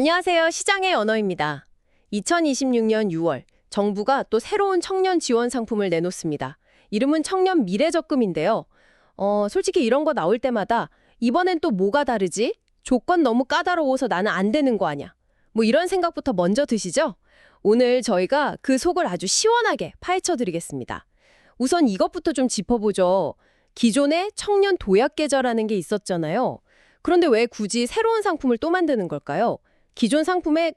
안녕하세요. 시장의 언어입니다. 2026년 6월 정부가 또 새로운 청년 지원 상품을 내놓습니다. 이름은 청년 미래적금인데요. 솔직히 이런 거 나올 때마다 이번엔 또 뭐가 다르지? 조건 너무 까다로워서 나는 안 되는 거 아냐? 뭐 이런 생각부터 먼저 드시죠? 오늘 저희가 그 속을 아주 시원하게 파헤쳐 드리겠습니다. 우선 이것부터 좀 짚어보죠. 기존에 청년 도약 계좌라는 게 있었잖아요. 그런데 왜 굳이 새로운 상품을 또 만드는 걸까요? 기존 상품에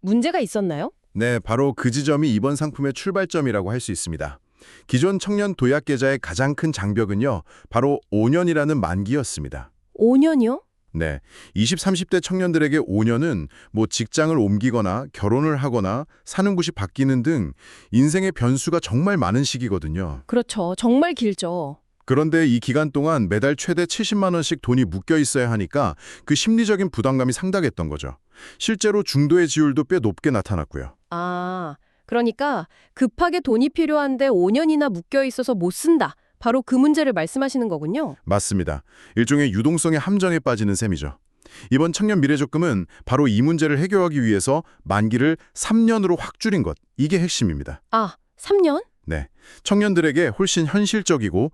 문제가 있었나요? 네, 바로 그 지점이 이번 상품의 출발점이라고 할 수 있습니다. 기존 청년 도약 계좌의 가장 큰 장벽은요, 바로 5년이라는 만기였습니다. 5년이요? 네, 20, 30대 청년들에게 5년은 뭐 직장을 옮기거나 결혼을 하거나 사는 곳이 바뀌는 등 인생의 변수가 정말 많은 시기거든요. 그렇죠. 정말 길죠. 그런데 이 기간 동안 매달 최대 70만 원씩 돈이 묶여 있어야 하니까 그 심리적인 부담감이 상당했던 거죠. 실제로 중도의 지율도 꽤 높게 나타났고요. 아, 그러니까 급하게 돈이 필요한데 5년이나 묶여 있어서 못 쓴다. 바로 그 문제를 말씀하시는 거군요. 맞습니다. 일종의 유동성의 함정에 빠지는 셈이죠. 이번 청년 미래적금은 바로 이 문제를 해결하기 위해서 만기를 3년으로 확 줄인 것, 이게 핵심입니다. 아, 3년? 네, 청년들에게 훨씬 현실적이고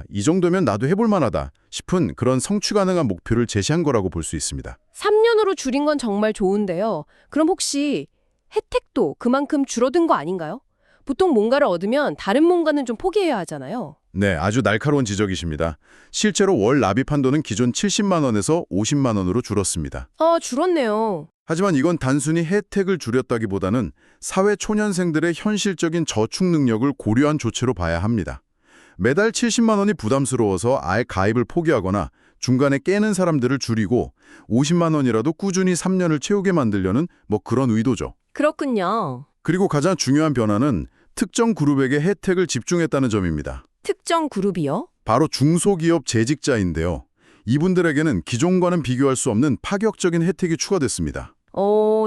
이 정도면 나도 해볼 만하다 싶은 그런 성취 가능한 목표를 제시한 거라고 볼 수 있습니다. 3년으로 줄인 건 정말 좋은데요. 그럼 혹시 혜택도 그만큼 줄어든 거 아닌가요? 보통 뭔가를 얻으면 다른 뭔가는 좀 포기해야 하잖아요. 네, 아주 날카로운 지적이십니다. 실제로 월 납입 한도는 기존 70만 원에서 50만 원으로 줄었습니다. 줄었네요. 하지만 이건 단순히 혜택을 줄였다기보다는 사회 초년생들의 현실적인 저축 능력을 고려한 조치로 봐야 합니다. 매달 70만 원이 부담스러워서 아예 가입을 포기하거나 중간에 깨는 사람들을 줄이고 50만 원이라도 꾸준히 3년을 채우게 만들려는 그런 의도죠. 그렇군요. 그리고 가장 중요한 변화는 특정 그룹에게 혜택을 집중했다는 점입니다. 특정 그룹이요? 바로 중소기업 재직자인데요. 이분들에게는 기존과는 비교할 수 없는 파격적인 혜택이 추가됐습니다.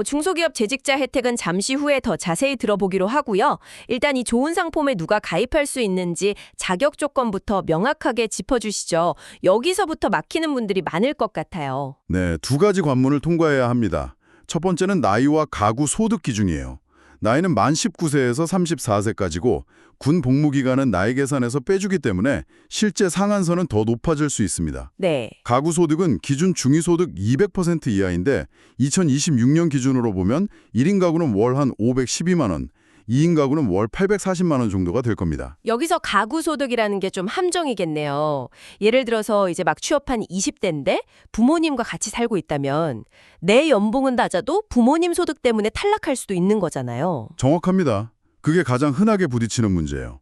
중소기업 재직자 혜택은 잠시 후에 더 자세히 들어보기로 하고요. 일단 이 좋은 상품에 누가 가입할 수 있는지 자격 조건부터 명확하게 짚어주시죠. 여기서부터 막히는 분들이 많을 것 같아요. 네, 두 가지 관문을 통과해야 합니다. 첫 번째는 나이와 가구 소득 기준이에요. 나이는 만 19세에서 34세까지고 군 복무 기간은 나이 계산에서 빼주기 때문에 실제 상한선은 더 높아질 수 있습니다. 네. 가구 소득은 기준 중위소득 200% 이하인데 2026년 기준으로 보면 1인 가구는 월 한 512만 원, 2인 가구는 월 840만 원 정도가 될 겁니다. 여기서 가구 소득이라는 게 좀 함정이겠네요. 예를 들어서 이제 막 취업한 20대인데 부모님과 같이 살고 있다면 내 연봉은 낮아도 부모님 소득 때문에 탈락할 수도 있는 거잖아요. 정확합니다. 그게 가장 흔하게 부딪히는 문제예요.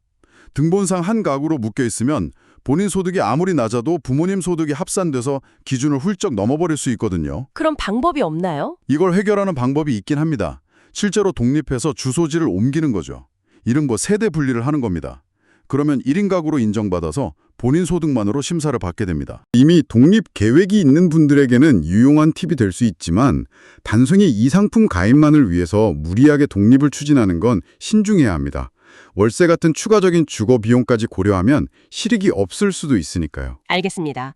등본상 한 가구로 묶여 있으면 본인 소득이 아무리 낮아도 부모님 소득이 합산돼서 기준을 훌쩍 넘어버릴 수 있거든요. 그럼 방법이 없나요? 이걸 해결하는 방법이 있긴 합니다. 실제로 독립해서 주소지를 옮기는 거죠. 이런 거 세대 분리를 하는 겁니다. 그러면 1인 가구로 인정받아서 본인 소득만으로 심사를 받게 됩니다. 이미 독립 계획이 있는 분들에게는 유용한 팁이 될 수 있지만 단순히 이 상품 가입만을 위해서 무리하게 독립을 추진하는 건 신중해야 합니다. 월세 같은 추가적인 주거 비용까지 고려하면 실익이 없을 수도 있으니까요. 알겠습니다.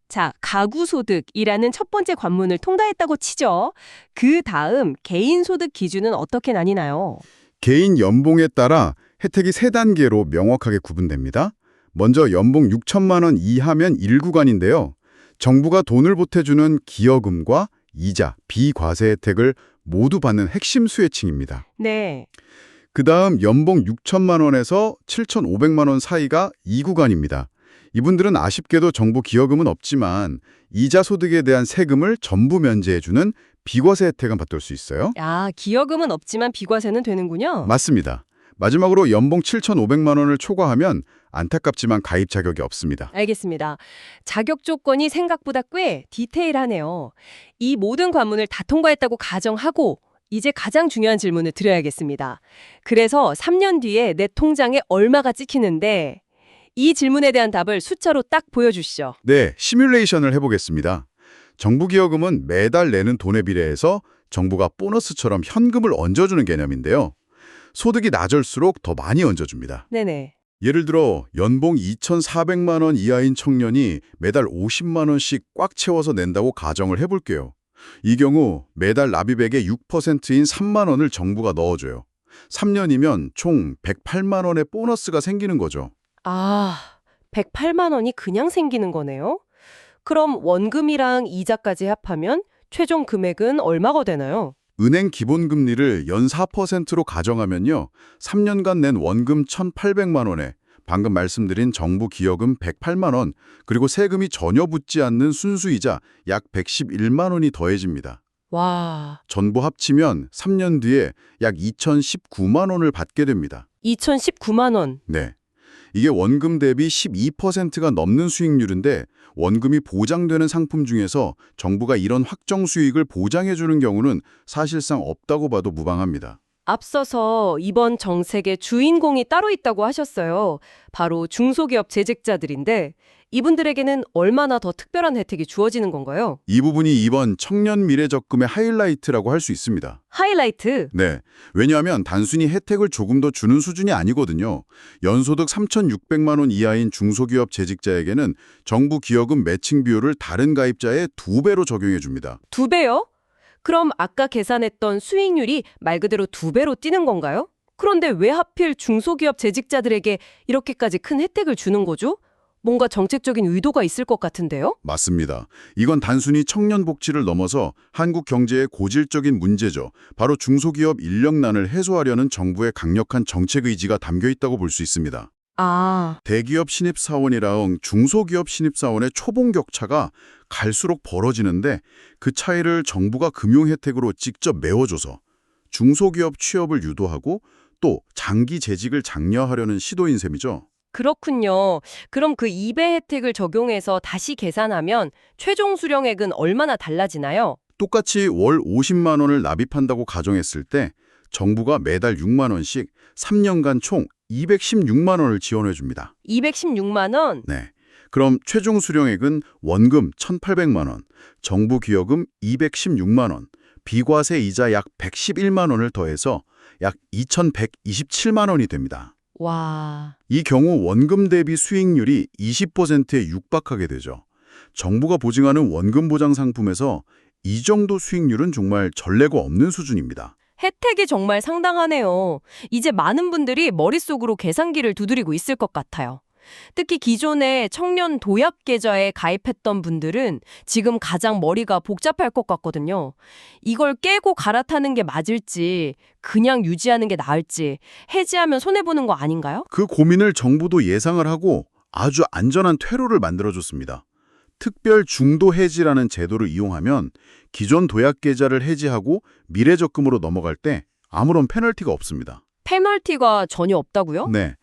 자, 가구 소득이라는 첫 번째 관문을 통과했다고 치죠. 그 다음 개인 소득 기준은 어떻게 나뉘나요? 개인 연봉에 따라 혜택이 3단계로 명확하게 구분됩니다. 먼저 연봉 6천만 원 이하면 1구간인데요. 정부가 돈을 보태주는 기여금과 이자, 비과세 혜택을 모두 받는 핵심 수혜층입니다. 네. 그 다음 연봉 6천만 원에서 7,500만 원 사이가 2구간입니다. 이분들은 아쉽게도 정부 기여금은 없지만 이자 소득에 대한 세금을 전부 면제해주는 비과세 혜택은 받을 수 있어요. 기여금은 없지만 비과세는 되는군요. 맞습니다. 마지막으로 연봉 7,500만 원을 초과하면 안타깝지만 가입 자격이 없습니다. 알겠습니다. 자격 조건이 생각보다 꽤 디테일하네요. 이 모든 관문을 다 통과했다고 가정하고 이제 가장 중요한 질문을 드려야겠습니다. 그래서 3년 뒤에 내 통장에 얼마가 찍히는데 이 질문에 대한 답을 숫자로 딱 보여주시죠. 네, 시뮬레이션을 해보겠습니다. 정부 기여금은 매달 내는 돈에 비례해서 정부가 보너스처럼 현금을 얹어주는 개념인데요. 소득이 낮을수록 더 많이 얹어줍니다. 네네. 예를 들어 연봉 2,400만 원 이하인 청년이 매달 50만 원씩 꽉 채워서 낸다고 가정을 해볼게요. 이 경우 매달 납입액의 6%인 3만 원을 정부가 넣어줘요. 3년이면 총 108만 원의 보너스가 생기는 거죠. 아, 108만 원이 그냥 생기는 거네요? 그럼 원금이랑 이자까지 합하면 최종 금액은 얼마가 되나요? 은행 기본금리를 연 4%로 가정하면요. 3년간 낸 원금 1,800만 원에 방금 말씀드린 정부 기여금 108만 원, 그리고 세금이 전혀 붙지 않는 순수이자 약 111만 원이 더해집니다. 와, 전부 합치면 3년 뒤에 약 2,019만 원을 받게 됩니다. 2019만 원. 네. 이게 원금 대비 12%가 넘는 수익률인데 원금이 보장되는 상품 중에서 정부가 이런 확정 수익을 보장해주는 경우는 사실상 없다고 봐도 무방합니다. 앞서서 이번 정책의 주인공이 따로 있다고 하셨어요. 바로 중소기업 재직자들인데 이분들에게는 얼마나 더 특별한 혜택이 주어지는 건가요? 이 부분이 이번 청년 미래 적금의 하이라이트라고 할 수 있습니다. 하이라이트. 네. 왜냐하면 단순히 혜택을 조금 더 주는 수준이 아니거든요. 연소득 3,600만 원 이하인 중소기업 재직자에게는 정부 기여금 매칭 비율을 다른 가입자의 2배로 적용해 줍니다. 2배요? 그럼 아까 계산했던 수익률이 말 그대로 2배로 뛰는 건가요? 그런데 왜 하필 중소기업 재직자들에게 이렇게까지 큰 혜택을 주는 거죠? 뭔가 정책적인 의도가 있을 것 같은데요? 맞습니다. 이건 단순히 청년 복지를 넘어서 한국 경제의 고질적인 문제죠. 바로 중소기업 인력난을 해소하려는 정부의 강력한 정책 의지가 담겨 있다고 볼 수 있습니다. 아, 대기업 신입사원이랑 중소기업 신입사원의 초봉 격차가 갈수록 벌어지는데 그 차이를 정부가 금융 혜택으로 직접 메워줘서 중소기업 취업을 유도하고 또 장기 재직을 장려하려는 시도인 셈이죠. 그렇군요. 그럼 그 2배 혜택을 적용해서 다시 계산하면 최종 수령액은 얼마나 달라지나요? 똑같이 월 50만 원을 납입한다고 가정했을 때 정부가 매달 6만 원씩 3년간 총 216만 원을 지원해 줍니다. 216만 원? 네. 그럼 최종 수령액은 원금 1,800만 원, 정부 기여금 216만 원, 비과세 이자 약 111만 원을 더해서 약 2,127만 원이 됩니다. 와, 이 경우 원금 대비 수익률이 20%에 육박하게 되죠. 정부가 보증하는 원금 보장 상품에서 이 정도 수익률은 정말 전례가 없는 수준입니다. 혜택이 정말 상당하네요. 이제 많은 분들이 머릿속으로 계산기를 두드리고 있을 것 같아요. 특히 기존에 청년 도약 계좌에 가입했던 분들은 지금 가장 머리가 복잡할 것 같거든요. 이걸 깨고 갈아타는 게 맞을지, 그냥 유지하는 게 나을지, 해지하면 손해보는 거 아닌가요? 그 고민을 정부도 예상을 하고 아주 안전한 퇴로를 만들어줬습니다. 특별 중도 해지라는 제도를 이용하면 기존 도약 계좌를 해지하고 미래적금으로 넘어갈 때 아무런 페널티가 없습니다. 페널티가 전혀 없다고요? 네.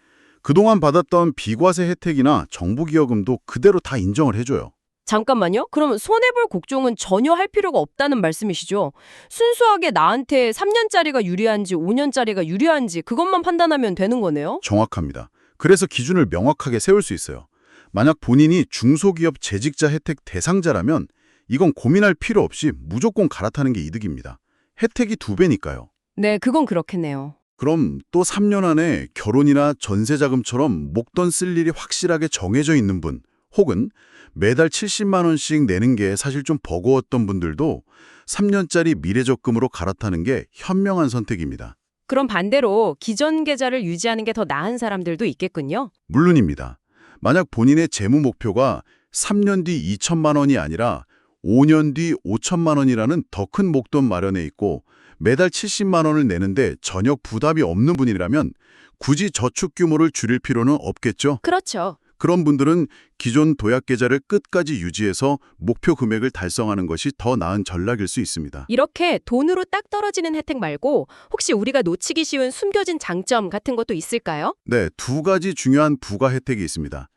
그동안 받았던 비과세 혜택이나 정부 기여금도 그대로 다 인정을 해줘요. 잠깐만요. 그럼 손해볼 걱정은 전혀 할 필요가 없다는 말씀이시죠? 순수하게 나한테 3년짜리가 유리한지 5년짜리가 유리한지 그것만 판단하면 되는 거네요? 정확합니다. 그래서 기준을 명확하게 세울 수 있어요. 만약 본인이 중소기업 재직자 혜택 대상자라면 이건 고민할 필요 없이 무조건 갈아타는 게 이득입니다. 혜택이 2배니까요. 네, 그건 그렇겠네요. 그럼 또 3년 안에 결혼이나 전세자금처럼 목돈 쓸 일이 확실하게 정해져 있는 분, 혹은 매달 70만 원씩 내는 게 사실 좀 버거웠던 분들도 3년짜리 미래적금으로 갈아타는 게 현명한 선택입니다. 그럼 반대로 기존 계좌를 유지하는 게 더 나은 사람들도 있겠군요. 물론입니다. 만약 본인의 재무 목표가 3년 뒤 2천만 원이 아니라 5년 뒤 5천만 원이라는 더 큰 목돈 마련에 있고 매달 70만 원을 내는데 전혀 부담이 없는 분이라면 굳이 저축 규모를 줄일 필요는 없겠죠. 그렇죠. 그런 분들은 기존 도약 계좌를 끝까지 유지해서 목표 금액을 달성하는 것이 더 나은 전략일 수 있습니다. 이렇게 돈으로 딱 떨어지는 혜택 말고 혹시 우리가 놓치기 쉬운 숨겨진 장점 같은 것도 있을까요? 네, 2가지 중요한 부가 혜택이 있습니다.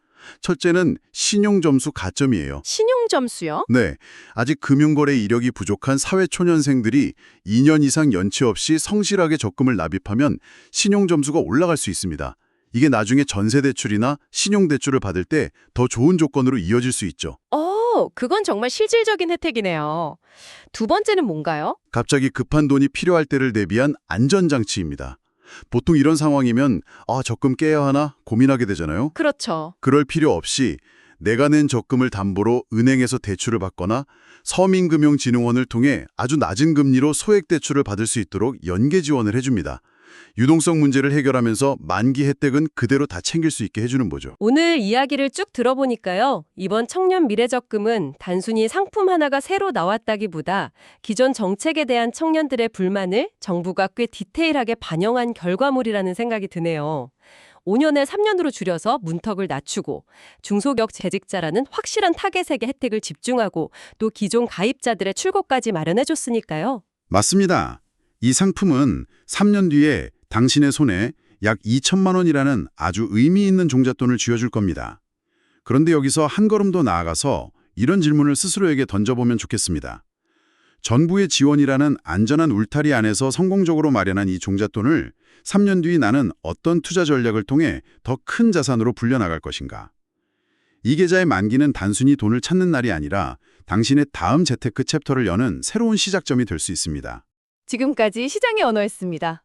첫째는 신용점수 가점이에요. 신용점수요? 네, 아직 금융거래 이력이 부족한 사회초년생들이 2년 이상 연체 없이 성실하게 적금을 납입하면 신용점수가 올라갈 수 있습니다. 이게 나중에 전세대출이나 신용대출을 받을 때 더 좋은 조건으로 이어질 수 있죠. 그건 정말 실질적인 혜택이네요. 두 번째는 뭔가요? 갑자기 급한 돈이 필요할 때를 대비한 안전장치입니다. 보통 이런 상황이면 적금 깨야 하나 고민하게 되잖아요. 그렇죠. 그럴 필요 없이 내가 낸 적금을 담보로 은행에서 대출을 받거나 서민금융진흥원을 통해 아주 낮은 금리로 소액 대출을 받을 수 있도록 연계 지원을 해줍니다. 유동성 문제를 해결하면서 만기 혜택은 그대로 다 챙길 수 있게 해주는 거죠. 오늘 이야기를 쭉 들어보니까요. 이번 청년 미래적금은 단순히 상품 하나가 새로 나왔다기보다 기존 정책에 대한 청년들의 불만을 정부가 꽤 디테일하게 반영한 결과물이라는 생각이 드네요. 5년을 3년으로 줄여서 문턱을 낮추고 중소기업 재직자라는 확실한 타겟에게 혜택을 집중하고 또 기존 가입자들의 출구까지 마련해줬으니까요. 맞습니다. 이 상품은 3년 뒤에 당신의 손에 약 2천만 원이라는 아주 의미 있는 종잣돈을 쥐어줄 겁니다. 그런데 여기서 한 걸음 더 나아가서 이런 질문을 스스로에게 던져보면 좋겠습니다. 정부의 지원이라는 안전한 울타리 안에서 성공적으로 마련한 이 종잣돈을 3년 뒤 나는 어떤 투자 전략을 통해 더 큰 자산으로 불려나갈 것인가? 이 계좌의 만기는 단순히 돈을 찾는 날이 아니라 당신의 다음 재테크 챕터를 여는 새로운 시작점이 될 수 있습니다. 지금까지 시장의 언어였습니다.